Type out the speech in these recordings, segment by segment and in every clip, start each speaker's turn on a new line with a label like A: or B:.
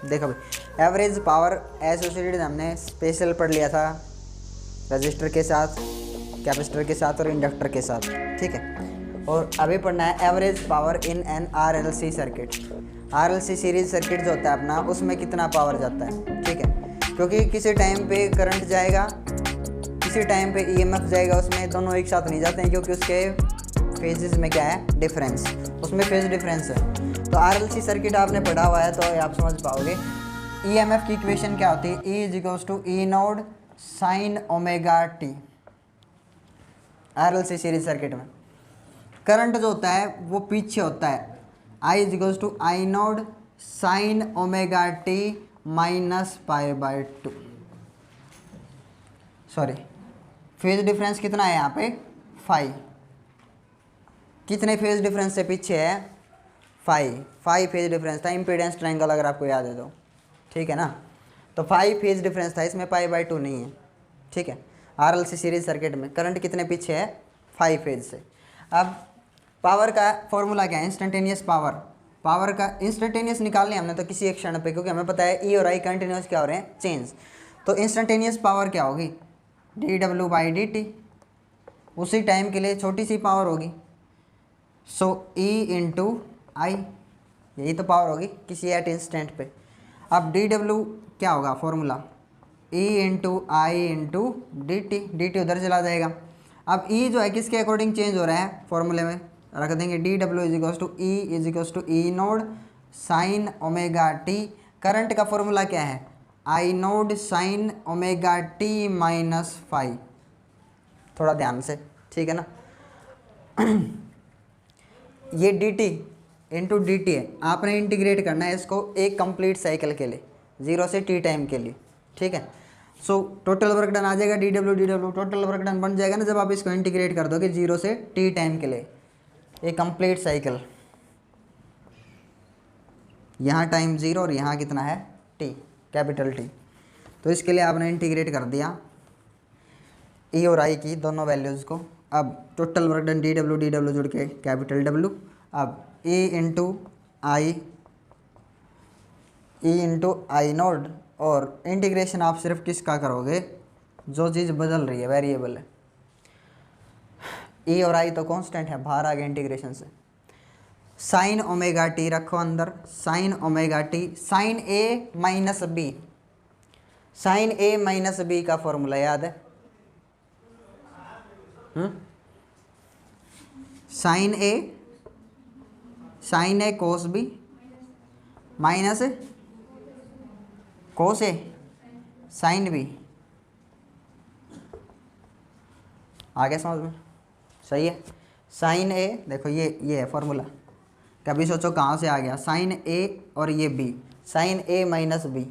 A: देखो भाई, average power associated हमने स्पेशल पढ़ लिया था रजिस्टर के साथ, कैपेसिटर के साथ और इंडक्टर के साथ, ठीक है। और अभी पढ़ना है average power in an RLC circuit. RLC series circuit जो होता है अपना, उसमें कितना पावर जाता है, ठीक है। क्योंकि किसी टाइम पे करंट जाएगा, किसी टाइम पे ईएमएफ जाएगा, उसमें दोनों एक साथ नहीं जाते हैं क्योंकि उसके फेजेस में क्या है, डिफरेंस, उसमें फेज डिफरेंस है। तो आरएलसी सर्किट आपने पढ़ा हुआ है तो आप समझ पाओगे। ईएमएफ की इक्वेशन क्या होती है, E is to E node sine omega t. RLC series circuit में करंट जो होता है वो पीछे होता है, I is to I node sine omega T minus pi by two. Sorry, phase difference कितना है यहाँ पे, 5। कितने फेज डिफरेंस से पीछे है, 5 फेज डिफरेंस था। इम्पीडेंस ट्रायंगल अगर आपको याद है तो, ठीक है ना। तो 5 फेज डिफरेंस था, इसमें पाई बाई 2 नहीं है, ठीक है। आरएलसी सीरीज सर्किट में करंट कितने पीछे है, 5 फेज से। अब पावर का फॉर्मूला क्या है, इंस्टेंटेनियस पावर। पावर का इंस्टेंटेनियस निकालनी हमने तो किसी एक क्षण पे, क्योंकि हमें पता है ई और आई कंटिन्यूस क्या हो रहे हैं, चेंज। तो इंस्टेंटेनियस पावर क्या होगी, D W by D T. उसी टाइम के लिए छोटी सी पावर होगी, सो ई इंटू आई, यही तो पावर होगी किसी एट इंस्टेंट पे। अब डी डब्ल्यू क्या होगा formula, E into I into D T, D T उधर चला जाएगा। अब ई जो है किसके अकॉर्डिंग चेंज हो रहा है, फॉर्मूले में रख देंगे D W is to E node sine omega T. Current का फॉर्मूला क्या है, I node sine omega T minus 5। थोड़ा ध्यान से, ठीक है ना। ये D T into D T है, आपने इंटीग्रेट करना है इसको एक कंप्लीट साइकिल के लिए, 0 से टी टाइम के लिए, ठीक है। सो टोटल वर्क डन आ जाएगा, D W total work done बन जाएगा ना जब आप इसको इंटीग्रेट कर दोगे 0 से टी टाइम के लिए, एक कंप्लीट साइकिल। यहाँ टाइम 0 और यहाँ कितना है, टी, कैपिटल टी। तो इसके लिए आपने इंटीग्रेट कर दिया ई और आई की दोनों वैल्यूज़ को। अब total work done D W जुड़ के कैपिटल डब्ल्यू। अब ई इंटू आई नोड, और इंटीग्रेशन आप सिर्फ किसका करोगे, जो चीज़ बदल रही है वेरिएबल है। ई और आई तो कांस्टेंट है, बाहर आ गए इंटीग्रेशन से। साइन ओमेगा टी रखो अंदर, साइन ओमेगा टी, साइन ए माइनस बी। साइन ए माइनस बी का फॉर्मूला याद है, साइन ए कोस बी माइनस कोस ए साइन बी। आगे समझ में, सही है। साइन ए देखो ये है फॉर्मूला, कभी सोचो कहाँ से आ गया, साइन ए और ये बी, साइन ए माइनस बी,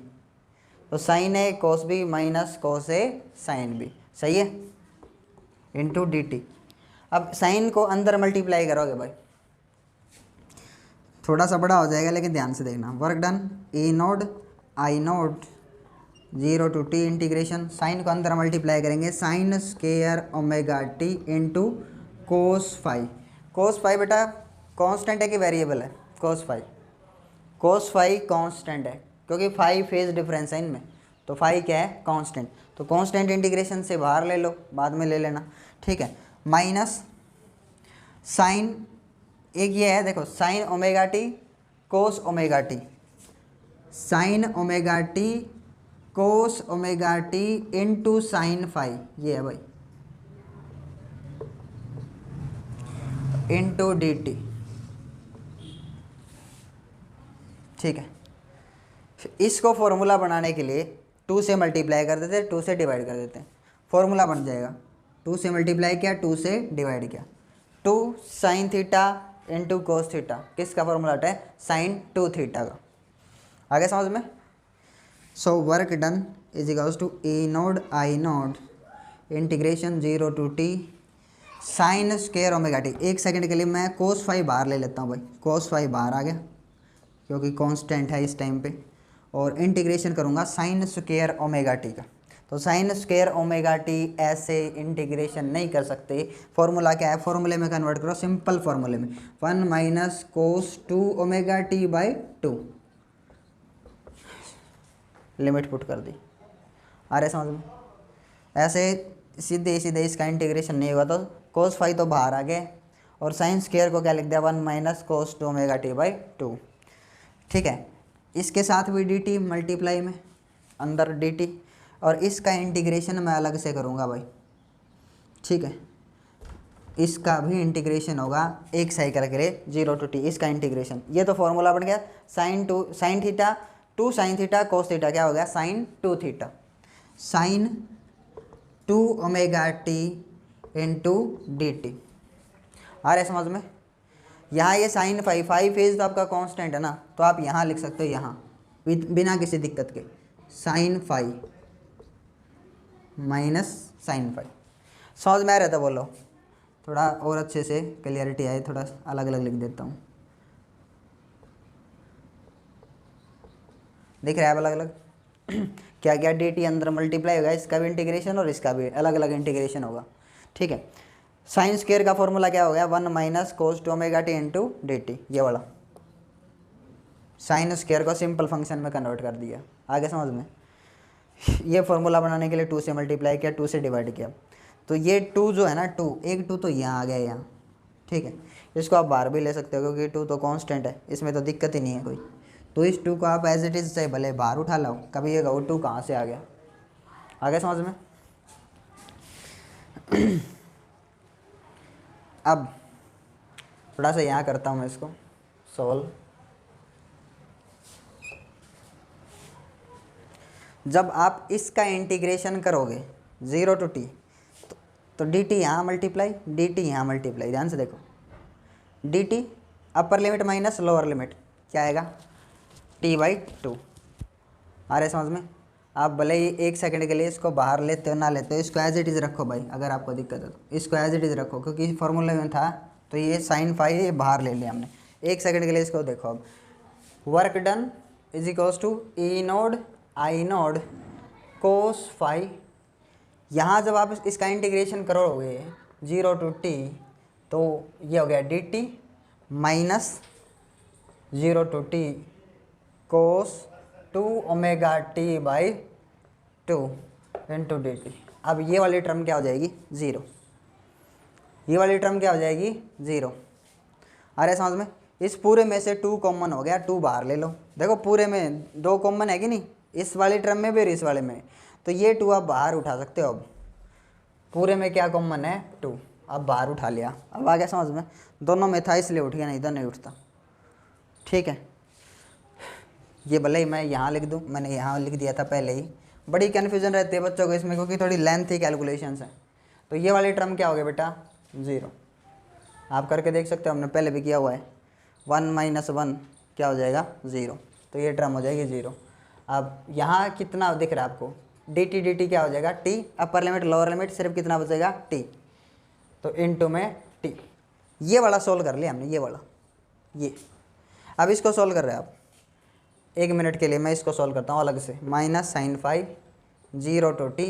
A: तो साइन ए कोस बी माइनस कोस ए साइन बी, सही है, इंटू डी टी। अब साइन को अंदर मल्टीप्लाई करोगे भाई, थोड़ा सा बड़ा हो जाएगा लेकिन ध्यान से देखना। Work done E naught I naught 0 to t integration, sine को अंदर मल्टीप्लाई करेंगे, sine square omega T into cos 5। Cos 5 बेटा कांस्टेंट है कि वेरिएबल है, कोस 5 कांस्टेंट है क्योंकि 5 फेज डिफरेंस है इनमें, तो 5 क्या है, कांस्टेंट। तो कांस्टेंट इंटीग्रेशन से बाहर ले लो, बाद में ले लेना, ठीक है। माइनस साइन, एक ये है देखो, साइन ओमेगा टी कोस omega T, sign omega T कोस ओमेगा टी इंटू साइन 5, ये है भाई, इंटू डी टी, ठीक है। इसको फॉर्मूला बनाने के लिए 2 से मल्टीप्लाई कर देते हैं, 2 से डिवाइड कर देते हैं, फॉर्मूला बन जाएगा। 2 से मल्टीप्लाई किया, 2 से डिवाइड किया, 2 sine theta into cos theta, किसका फॉर्मूला होता है, साइन 2 थीटा का। आगे समझ में। So work done is equals to E naught I naught integration 0 to t sine square omega t. एक सेकंड के लिए मैं कोस 5 बाहर ले लेता हूँ भाई, कोस 5 बाहर आ गया क्योंकि कांस्टेंट है इस टाइम पे, और इंटीग्रेशन करूँगा साइन स्क्वायर ओमेगा टी का। तो साइन स्क्वायर ओमेगा टी ऐसे इंटीग्रेशन नहीं कर सकते, फॉर्मूला क्या है, फॉर्मूले में कन्वर्ट करो, सिंपल फॉर्मूले में 1 minus cos 2 omega t by 2, limit put कर दी। आ रहे समझ में? ऐसे सीधे सीधे इसका इंटीग्रेशन नहीं होगा तो कोस फाई तो बाहर आ गए और साइन स्क्वायर को क्या लिख दिया 1 minus cos 2 omega t by 2। ठीक है, इसके साथ भी डी टी मल्टीप्लाई में अंदर डी टी, और इसका इंटीग्रेशन मैं अलग से करूँगा भाई। ठीक है, इसका भी इंटीग्रेशन होगा एक साइकिल के लिए 0 to t, इसका इंटीग्रेशन। ये तो फॉर्मूला बन गया sine theta 2 sine theta cos theta, क्या हो गया sine 2 theta sine 2 omega T into D T. आ रहे समझ में? यहाँ ये साइन फाई फेज तो आपका कांस्टेंट है ना, तो आप यहाँ लिख सकते हो, यहाँ बिना किसी दिक्कत के sine phi minus sine phi. समझ में आ रहा था? बोलो थोड़ा और अच्छे से क्लियरिटी आए, थोड़ा अलग अलग लिख देता हूँ। दिख रहा है अलग अलग? क्या क्या डी टी अंदर मल्टीप्लाई होगा, इसका भी इंटीग्रेशन और इसका भी अलग अलग इंटीग्रेशन होगा। ठीक है, साइन स्क्वायर का फॉर्मूला क्या हो गया 1 minus cos 2 omega T into D T, ये वाला साइन स्क्वायर को सिंपल फंक्शन में कन्वर्ट कर दिया। आगे समझ में? ये फॉर्मूला बनाने के लिए 2 से मल्टीप्लाई किया, 2 से डिवाइड किया, तो ये 2 जो है ना 2 एक 2 तो यहाँ आ गया यहाँ। ठीक है, इसको आप बाहर भी ले सकते हो क्योंकि 2 तो कांस्टेंट है, इसमें तो दिक्कत ही नहीं है कोई। तो इस 2 को आप एज इट इज़ चाहे भले बाहर उठा लो, कभी ये कहो 2 कहाँ से आ गया। आगे समझ में? अब थोड़ा सा यहाँ करता हूँ मैं इसको सोल्व। जब आप इसका इंटीग्रेशन करोगे 0 to t, तो डी टी यहाँ मल्टीप्लाई, डी टी यहाँ मल्टीप्लाई, ध्यान से देखो, D T upper limit minus lower limit क्या आएगा t बाई 2। आ रहे समझ में? आप भले ही एक सेकंड के लिए इसको बाहर लेते हो ना लेते हो, इसको एज इट इज़ रखो भाई, अगर आपको दिक्कत है तो इसको एज इट इज़ रखो, क्योंकि फार्मूले में था तो ये साइन फाई ये बाहर ले लिया हमने। एक सेकंड के लिए इसको देखो। अब work done is equals to E naught I naught cos phi. यहाँ जब आप इसका इंटीग्रेशन करोगे 0 to t, तो ये हो गया D T minus 0 to t cos 2 omega t by 2 into D T. अब ये वाली टर्म क्या हो जाएगी 0, ये वाली टर्म क्या हो जाएगी 0। अरे समझ में? इस पूरे में से 2 कॉमन हो गया, 2 बाहर ले लो। देखो पूरे में 2 कॉमन है कि नहीं, इस वाली टर्म में भी और इस वाले में, तो ये 2 आप बाहर उठा सकते हो। अब पूरे में क्या कॉमन है 2, अब बाहर उठा लिया। अब आ गया समझ में? दोनों में था इसलिए उठ गया, नहीं इधर नहीं उठता। ठीक है, ये भले ही मैं यहाँ लिख दूँ, मैंने यहाँ लिख दिया था पहले ही। बड़ी कन्फ्यूजन रहती है बच्चों को इसमें क्योंकि थोड़ी लेंथी कैलकुलेशंस हैं। तो ये वाली टर्म क्या हो गया बेटा 0, आप करके देख सकते हो, हमने पहले भी किया हुआ है। 1 माइनस 1 क्या हो जाएगा 0, तो ये टर्म हो जाएगी 0। अब यहाँ कितना दिख रहा है आपको डी टी क्या हो जाएगा t, upper limit lower limit सिर्फ कितना बचेगा t, तो इनटू में t। ये वाला सोल्व कर लिया हमने, ये वाला ये। अब इसको सोल्व कर रहे हैं आप, 1 मिनट के लिए मैं इसको सोल्व करता हूँ अलग से। Minus sine phi 0 to t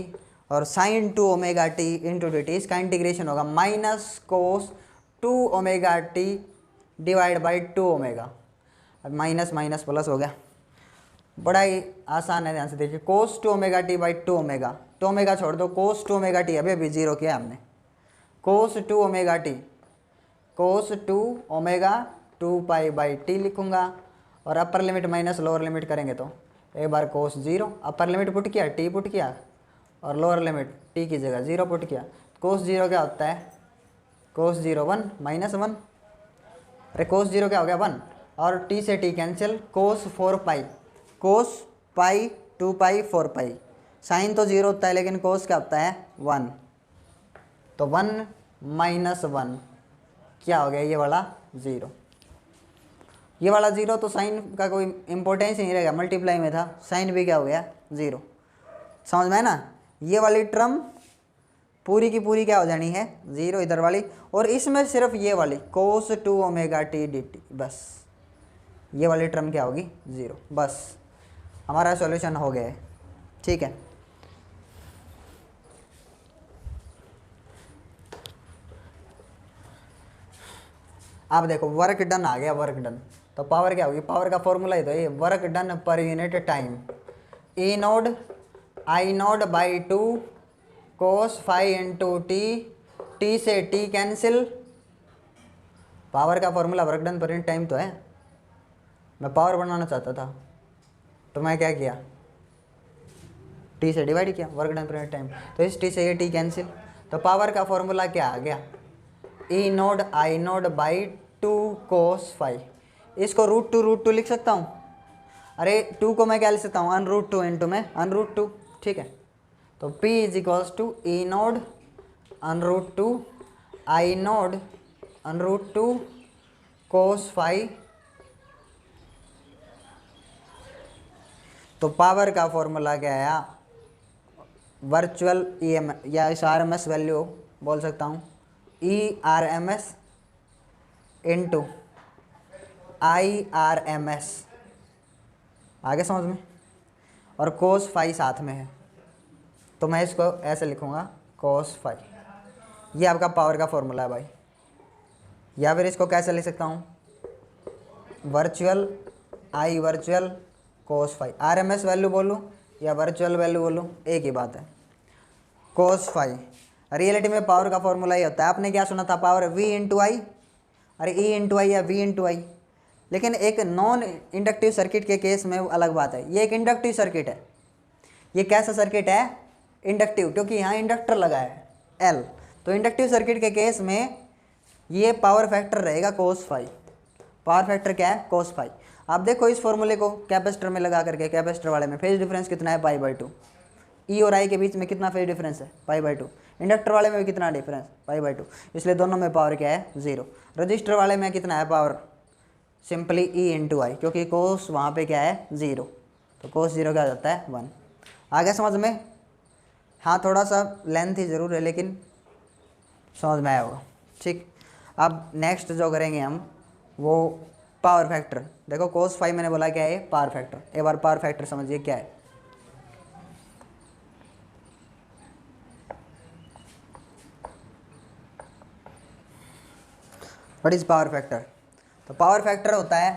A: और sine 2 omega T into D t, इसका इंटीग्रेशन होगा minus cos 2 omega t divide by 2 omega. अब माइनस माइनस प्लस हो गया, बड़ा ही आसान है, ध्यान से देखिए। Cos 2 omega t by 2 omega, 2 omega छोड़ दो, कोस 2 ओमेगा टी अभी 0 किया हमने। कोस 2 omega T, cos 2 omega 2 pi by T लिखूंगा, और upper limit minus lower limit करेंगे तो एक बार कोस 0, अपर लिमिट पुट किया टी पुट किया, और लोअर लिमिट टी की जगह 0 पुट किया। कोस 0 क्या होता है कोस 0 1 माइनस 1, अरे कोस 0 क्या हो गया 1, और टी से टी कैंसिल, कोस 4 पाई, कोस पाई 2 पाई 4 पाई। साइन तो 0 होता है लेकिन कोस क्या होता है 1, तो 1 माइनस 1 क्या हो गया ये वाला 0। ये वाला 0 तो साइन का कोई इंपॉर्टेंस ही नहीं रहेगा, मल्टीप्लाई में था, साइन भी क्या हो गया 0। समझ में है ना? ये वाली टर्म पूरी की पूरी क्या हो जानी है 0 इधर वाली, और इसमें सिर्फ ये वाली कोस 2 ओमेगा टी डी टी, बस ये वाली टर्म क्या होगी 0। बस हमारा सॉल्यूशन हो गया है। ठीक है, आप देखो वर्क डन आ गया, वर्क डन तो पावर क्या होगी, पावर का फॉर्मूला ही तो ये work done per unit time. E naught I node by two cos five into T, T से टी कैंसिल। पावर का formula work done per unit time तो है, मैं पावर बनाना चाहता था तो मैं क्या किया, टी से डिवाइड किया, work done per unit time. तो इस टी से ये टी कैंसिल, तो पावर का फॉर्मूला क्या आ गया, ई naught I node by two cos five. इसको रूट टू लिख सकता हूँ, अरे टू को मैं क्या लिख सकता हूँ, √2 इंटू में √2, ठीक है। तो P is equals to E naught √2 I naught √2 cos five. तो पावर का फॉर्मूला क्या आया, वर्चुअल EM या इस RMS वैल्यू बोल सकता हूँ, ERMS इंटू IRMS, आगे समझ में, और कोस फाइव साथ में है, तो मैं इसको ऐसे लिखूँगा कोस फाइव, ये आपका पावर का फॉर्मूला है भाई। या फिर इसको कैसे लिख सकता हूँ, वर्चुअल कोस फाइव, RMS वैल्यू बोलूँ या वर्चुअल वैल्यू बोलूँ एक ही बात है, कोस फाइव। रियलिटी में पावर का फॉर्मूला ही होता है, आपने क्या सुना था, पावर V इंटू आई, अरे E इंटू आई या V इंटू आई। लेकिन एक नॉन इंडक्टिव सर्किट के केस में अलग बात है, ये एक इंडक्टिव सर्किट है। ये कैसा सर्किट है, इंडक्टिव, क्योंकि यहाँ इंडक्टर लगा है L। तो इंडक्टिव सर्किट के केस में ये पावर फैक्टर रहेगा कोस फाइव। पावर फैक्टर क्या है, कोस फाइव। आप देखो इस फॉर्मूले को कैपेसिटर में लगा करके, कैपेसिटर वाले में फेज डिफरेंस कितना है, π/2। E और I के बीच में कितना फेज डिफरेंस है, π/2। इंडक्टर वाले में भी कितना डिफरेंस, π/2, इसलिए दोनों में पावर क्या है, 0। रजिस्टर वाले में कितना है पावर, सिंपली E इंटू आई, क्योंकि कोस वहाँ पे क्या है, 0, तो कोस 0 क्या हो जाता है, 1। आगे समझ में, हाँ थोड़ा सा लेंथ ही ज़रूर है लेकिन समझ में आया होगा, ठीक। अब नेक्स्ट जो करेंगे हम वो पावर फैक्टर। देखो कोस फाइव मैंने बोला क्या है, पावर फैक्टर। एक बार पावर फैक्टर समझिए क्या है। व्हाट इज पावर फैक्टर, तो पावर फैक्टर होता है,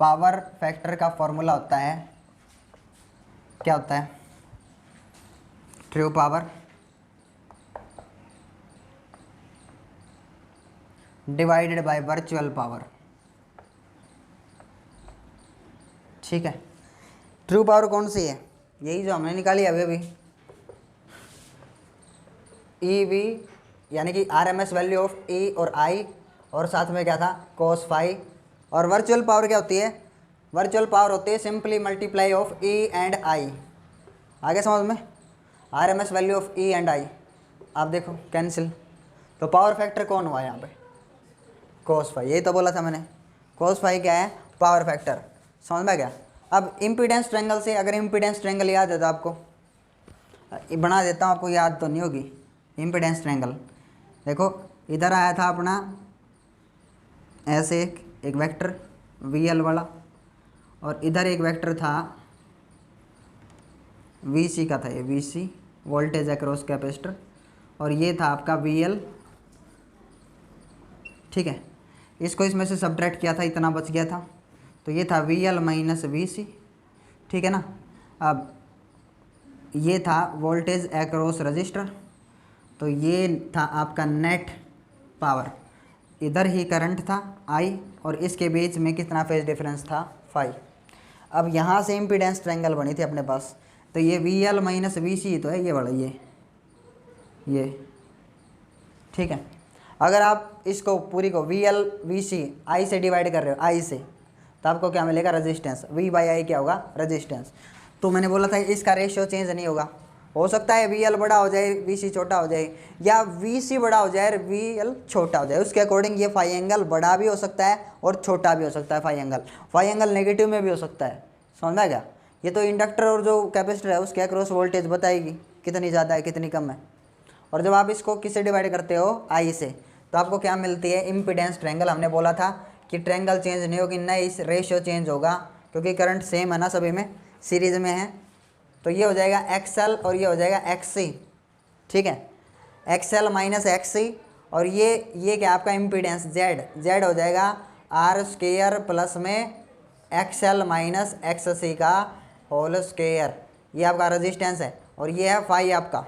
A: पावर फैक्टर का फॉर्मूला होता है, क्या होता है, true power divided by virtual power, ठीक है। ट्रू पावर कौन सी है, यही जो हमने निकाली अभी अभी, EV यानी कि RMS वैल्यू ऑफ E और I, और साथ में क्या था, कोस फाइव। और वर्चुअल पावर क्या होती है, वर्चुअल पावर होती है simply multiply of E and I। आगे समझ में, RMS value of E and I, आप देखो कैंसिल, तो पावर फैक्टर कौन हुआ यहाँ पे, कोस फाइव। यही तो बोला था मैंने, कोस फाइव क्या है, पावर फैक्टर। समझ में गया। अब इम्पीडेंस ट्रायंगल से, अगर इम्पीडेंस ट्रायंगल याद है तो आपको बना देता हूँ, आपको याद तो नहीं होगी इम्पीडेंस ट्रायंगल। देखो इधर आया था अपना ऐसे एक वेक्टर VL वाला, और इधर एक वेक्टर था VC का था, ये VC वोल्टेज अक्रॉस कैपेसिटर, और ये था आपका VL, ठीक है। इसको इसमें से सब्ट्रैक्ट किया था, इतना बच गया था, तो ये था VL माइनस VC, ठीक है ना। अब ये था वोल्टेज अक्रॉस रजिस्टर, तो ये था आपका नेट पावर। इधर ही करंट था I, और इसके बीच में कितना फेज डिफरेंस था, 5। अब यहाँ से इम्पीडेंस ट्रायंगल बनी थी अपने पास, तो ये VL माइनस VC तो है, ये वाला ये ठीक है। अगर आप इसको पूरी को VL VC I से डिवाइड कर रहे हो, I से, तो आपको क्या मिलेगा, रेजिस्टेंस। V/I क्या होगा, रेजिस्टेंस। तो मैंने बोला था इसका रेशियो चेंज नहीं होगा, हो सकता है VL बड़ा हो जाए VC छोटा हो जाए, या VC बड़ा हो जाए VL छोटा हो जाए, उसके अकॉर्डिंग ये फाई एंगल बड़ा भी हो सकता है और छोटा भी हो सकता है। फाई एंगल नेगेटिव में भी हो सकता है, समझ में गया। ये तो इंडक्टर और जो कैपेसिटर है उसके अक्रॉस वोल्टेज बताएगी कितनी ज़्यादा है कितनी कम है। और जब आप इसको किससे डिवाइड करते हो, I से, तो आपको क्या मिलती है, इम्पीडेंस ट्रायंगल। हमने बोला था कि ट्रायंगल चेंज नहीं होगी, नहीं इस रेशियो चेंज होगा, क्योंकि करंट सेम है ना, सभी में सीरीज में है। तो ये हो जाएगा XL और ये हो जाएगा XC, ठीक है, XL माइनस XC। और ये क्या आपका इम्पीडेंस Z हो जाएगा R² प्लस में XL माइनस XC का होल स्क्वायर, ये आपका रेजिस्टेंस है और ये है फाई आपका,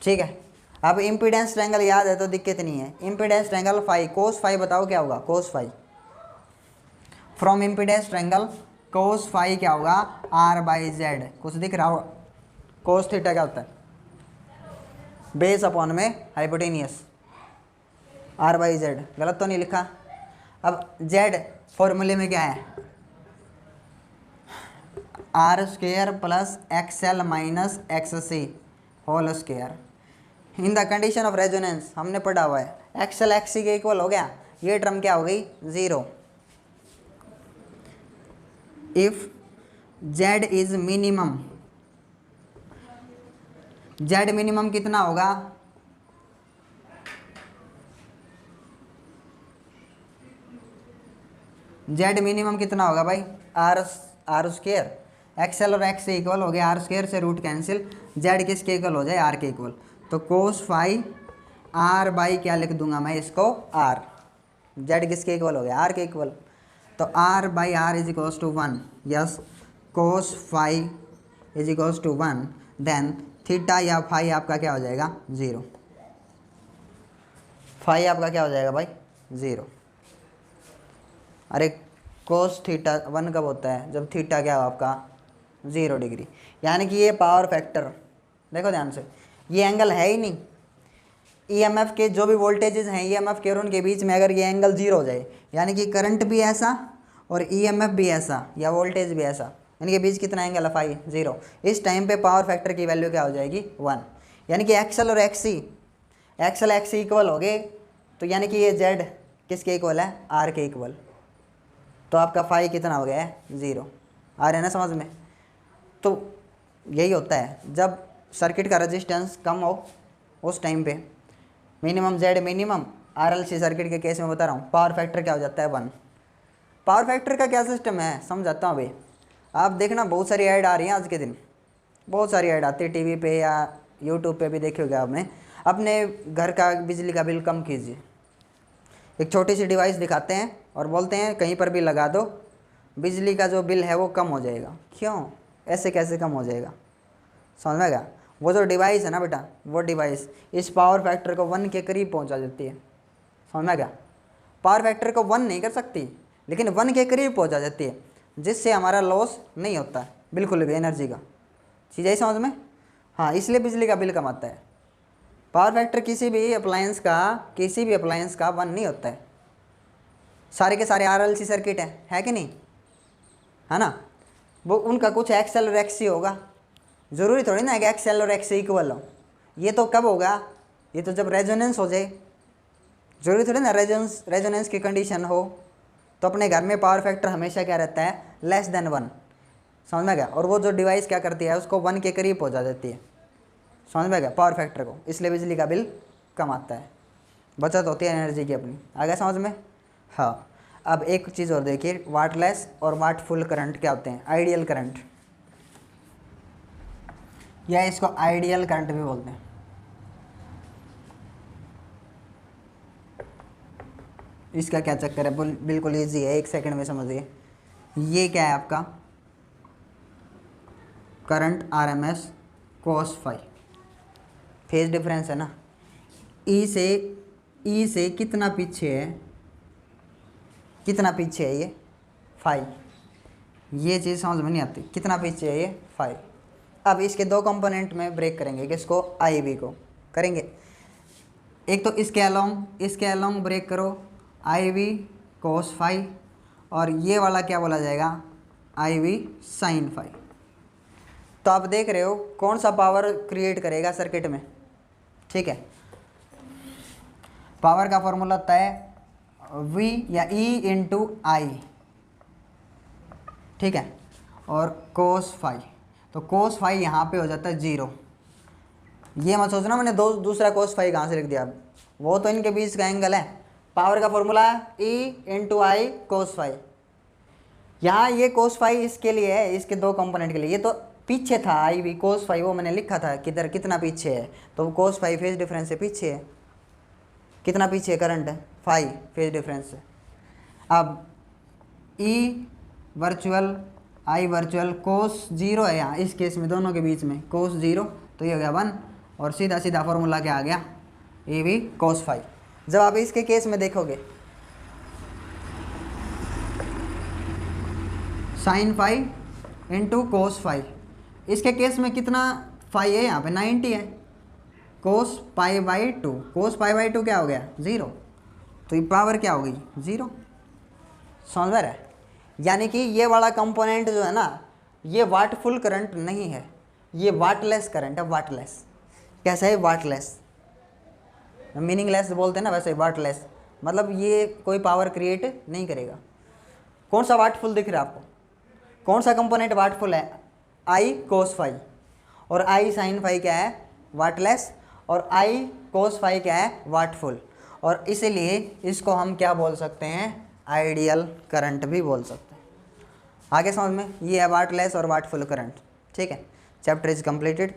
A: ठीक है। अब इम्पीडेंस ट्रायंगल याद है तो दिक्कत नहीं है। Impedance triangle phi, cos phi बताओ क्या होगा, cos phi from impedance triangle cos phi क्या होगा, आर बाई जेड, कुछ दिख रहा होगा। कोस थीटा क्या होता है, बेस अपॉन में हाइपोटेनियस, आर बाई जेड, गलत तो नहीं लिखा। अब जेड फॉर्मूले में क्या है, R square plus X L minus X C whole square. In the condition of resonance हमने पढ़ा हुआ है, एक्स एल एक्स सी के इक्वल हो गया, ये टर्म क्या हो गई, zero. If Z is minimum, Z minimum कितना होगा, जेड मिनिमम कितना होगा भाई, आर स्क्वायर, एक्सएल और एक्स से इक्वल हो गया, आर स्क्वायर से रूट कैंसिल, जेड किसके इक्वल हो जाए, आर के इक्वल। तो कोस फाई आर बाई क्या लिख दूंगा मैं इसको, आर, जेड किसके इक्वल हो गया, आर के इक्वल। तो R by R is equals to 1, yes, cos phi is equals to 1, then theta या फाई आपका क्या हो जाएगा, 0। फाई आपका क्या हो जाएगा भाई, 0। अरे कोस थीटा 1 कब होता है, जब थीटा क्या हो आपका 0 डिग्री, यानी कि ये पावर फैक्टर, देखो ध्यान से, ये एंगल है ही नहीं। ईएमएफ के जो भी वोल्टेजेस हैं ईएमएफ के और उनके बीच में अगर ये एंगल 0 हो जाए, यानी कि करंट भी ऐसा और ईएमएफ भी ऐसा या वोल्टेज भी ऐसा, इनके बीच कितना एंगल है, फाई, 0। इस टाइम पे पावर फैक्टर की वैल्यू क्या हो जाएगी, 1। यानी कि एक्सएल और एक्सी, एक्सएल एक्सी इक्वल हो गए, तो यानी कि ये जेड किसके इक्वल है, आर के इक्वल। तो आपका फाई कितना हो गया है, 0। आ रहा है ना समझ में। तो यही होता है जब सर्किट का रेजिस्टेंस कम हो, उस टाइम पे minimum Z minimum, RLC circuit के केस में बता रहा हूँ, पावर फैक्टर क्या हो जाता है, 1। पावर फैक्टर का क्या सिस्टम है समझाता हूँ भाई। आप देखना बहुत सारी ऐड आ रही हैं आज के दिन, बहुत सारी ऐड आती है टीवी पे या यूट्यूब पे भी देखे होगा आपने। अपने घर का बिजली का बिल कम कीजिए, एक छोटी सी डिवाइस दिखाते हैं और बोलते हैं कहीं पर भी लगा दो, बिजली का जो बिल है वो कम हो जाएगा। क्यों, ऐसे कैसे कम हो जाएगा, समझ में गया। वो जो डिवाइस है ना बेटा, वो डिवाइस इस पावर फैक्टर को 1 के करीब पहुंचा देती है, समझ में गया। पावर फैक्टर को 1 नहीं कर सकती, लेकिन 1 के करीब पहुंचा देती है, जिससे हमारा लॉस नहीं होता है बिल्कुल भी एनर्जी का। चीज़ आई समझ में। हाँ, इसलिए बिजली का बिल कम आता है। पावर फैक्टर किसी भी अप्लायंस का 1 नहीं होता है। सारे के सारे आरएलसी सर्किट है कि नहीं, है ना, वो उनका कुछ एक्सएल और एक्ससी होगा। ज़रूरी थोड़ी ना है कि एक्सएल और एक्ससी इक्वल हो। ये तो कब होगा, ये तो जब रेजोनेंस हो जाए। ज़रूरी थोड़ी ना रेजोनेंस की कंडीशन हो। तो अपने घर में पावर फैक्टर हमेशा क्या रहता है, लेस देन 1, समझ में गया। और वो जो डिवाइस क्या करती है, उसको 1 के करीब पहुंचा देती है, समझ में गया, पावर फैक्टर को। इसलिए बिजली का बिल कम आता है, बचत होती है एनर्जी की अपनी। आ गया समझ में। हाँ, अब एक चीज़ और देखिए, वाटलेस और वाट फुल करंट क्या होते हैं, आइडियल करंट, या इसको आइडियल करंट भी बोलते हैं। इसका क्या चक्कर है, बिल्कुल ईजी है, 1 सेकंड में समझिए। ये क्या है आपका current RMS cos phi, phase difference है ना। ई से कितना पीछे है, कितना पीछे है ये, फाई। ये चीज़ समझ में नहीं आती, कितना पीछे है ये, फाई। अब इसके 2 कंपोनेंट में ब्रेक करेंगे, किसको, आई वी को करेंगे। एक तो इसके अलोंग ब्रेक करो, आई वी कोस फाई, और ये वाला क्या बोला जाएगा, आई वी साइन फाई। तो आप देख रहे हो कौन सा पावर क्रिएट करेगा सर्किट में, ठीक है। पावर का फॉर्मूला होता है V या E इंटू आई, ठीक है, और कोस फाई। तो कोस फाई यहाँ पे हो जाता है 0। ये मत सोचना मैंने दूसरा कोस फाई कहाँ से लिख दिया, वो तो इनके बीच का एंगल है। पावर का फॉर्मूला है E इंटू आई कोस फाई। यहाँ ये कोस फाई इसके लिए है, इसके 2 कंपोनेंट के लिए। ये तो पीछे था आई वी कोस फाई, वो मैंने लिखा था किधर कितना पीछे है, तो कोस फाई फेज डिफरेंस से पीछे है। कितना पीछे है करंट है, 5 फेज डिफरेंस से। अब E वर्चुअल आई वर्चुअल कोस 0 है यहाँ इस केस में, दोनों के बीच में कोस 0, तो ये हो गया 1 और सीधा सीधा फॉर्मूला क्या आ गया, ये भी कोस 5। जब आप इसके केस में देखोगे साइन 5 इंटू कोस 5, इसके केस में कितना 5 है यहाँ पे 90 है, कोस pi by 2, cos pi by 2 क्या हो गया 0, तो ये पावर क्या हो गई 0। समझ में रहा है? यानी कि ये वाला कंपोनेंट जो है ना ये वाटफुल करंट नहीं है, ये वाटलेस करंट है, वाटलेस। कैसा है वाटलेस, मीनिंगलेस बोलते हैं ना, वैसे वाटलेस मतलब ये कोई पावर क्रिएट नहीं करेगा। कौन सा वाटफुल दिख रहा है आपको, कौन सा कंपोनेंट वाटफुल है, आई कोस 5 और आई साइन 5 क्या है वाटलेस और आई कोस 5 क्या है वाटफुल, और इसीलिए इसको हम क्या बोल सकते हैं आइडियल करंट भी बोल सकते हैं। आगे समझ में, ये है वाटलेस और वाटफुल करंट। ठीक है, चैप्टर इज कंप्लीटेड।